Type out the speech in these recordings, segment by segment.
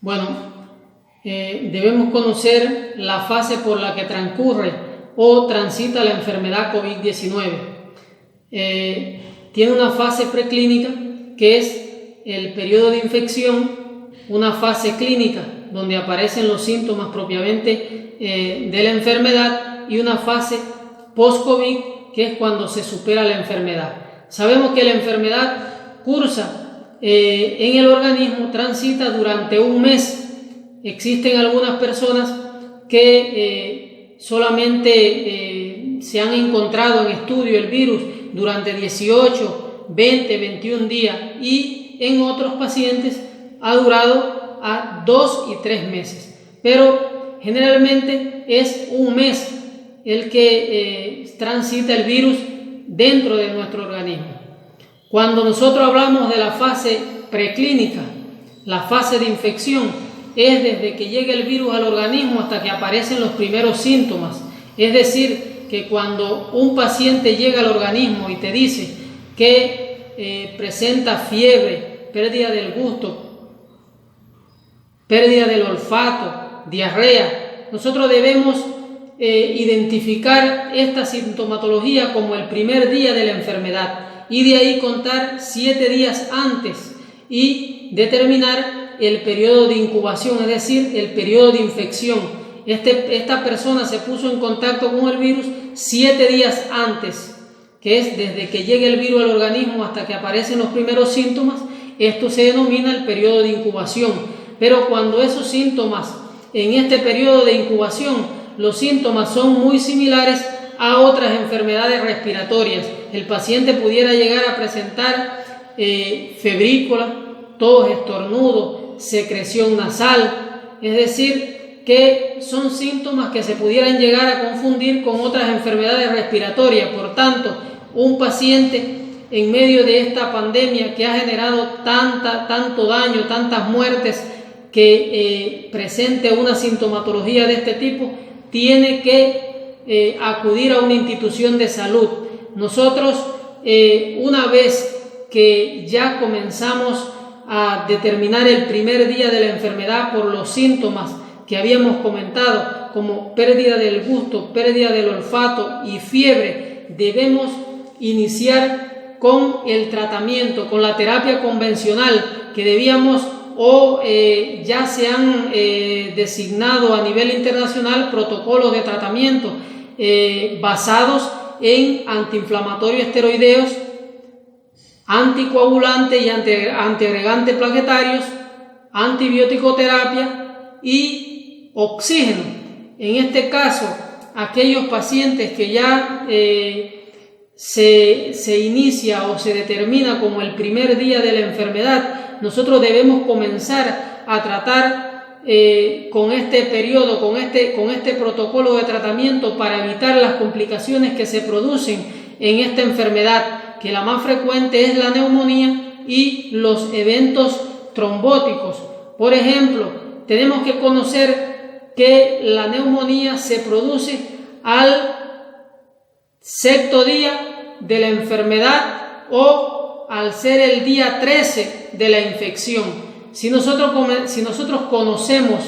Bueno, debemos conocer la fase por la que transcurre o transita la enfermedad COVID-19. Tiene una fase preclínica, que es el periodo de infección, una fase clínica, donde aparecen los síntomas propiamente de la enfermedad, y una fase post-COVID, que es cuando se supera la enfermedad. Sabemos que la enfermedad cursa en el organismo, transita durante un mes. Existen algunas personas que solamente se han encontrado en estudio el virus durante 18, 20, 21 días, y en otros pacientes ha durado a 2 y 3 meses. Pero generalmente es un mes el que transita el virus dentro de nuestro organismo. Cuando nosotros hablamos de la fase preclínica, la fase de infección es desde que llega el virus al organismo hasta que aparecen los primeros síntomas. Es decir, que cuando un paciente llega al organismo y te dice que presenta fiebre, pérdida del gusto, pérdida del olfato, diarrea, nosotros debemos identificar esta sintomatología como el primer día de la enfermedad, y de ahí contar 7 días antes y determinar el periodo de incubación, es decir, el periodo de infección. Esta persona se puso en contacto con el virus 7 días antes, que es desde que llega el virus al organismo hasta que aparecen los primeros síntomas. Esto se denomina el periodo de incubación. Pero cuando esos síntomas, en este periodo de incubación, los síntomas son muy similares a otras enfermedades respiratorias, el paciente pudiera llegar a presentar febrícula, tos, estornudo, secreción nasal, es decir, que son síntomas que se pudieran llegar a confundir con otras enfermedades respiratorias. Por tanto, un paciente en medio de esta pandemia que ha generado tanto daño, tantas muertes, que presente una sintomatología de este tipo, tiene que acudir a una institución de salud. Nosotros, una vez que ya comenzamos a determinar el primer día de la enfermedad por los síntomas que habíamos comentado, como pérdida del gusto, pérdida del olfato y fiebre, debemos iniciar con el tratamiento, con la terapia convencional que debíamos, ya se han designado a nivel internacional protocolos de tratamiento basados en antiinflamatorios esteroideos, anticoagulantes y antiagregantes plaquetarios, antibiótico-terapia y oxígeno. En este caso, aquellos pacientes que ya se inicia o se determina como el primer día de la enfermedad, nosotros debemos comenzar a tratar con este periodo, con este protocolo de tratamiento, para evitar las complicaciones que se producen en esta enfermedad, que la más frecuente es la neumonía y los eventos trombóticos. Por ejemplo, tenemos que conocer que la neumonía se produce al 6º día de la enfermedad o al ser el día 13 de la infección. Si nosotros conocemos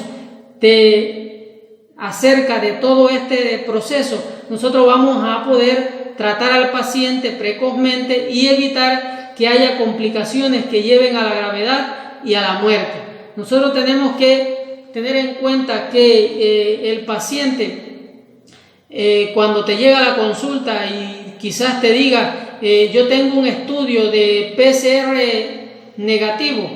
acerca de todo este proceso, nosotros vamos a poder tratar al paciente precozmente y evitar que haya complicaciones que lleven a la gravedad y a la muerte. Nosotros tenemos que tener en cuenta que el paciente, cuando te llega a la consulta y quizás te diga, yo tengo un estudio de PCR negativo,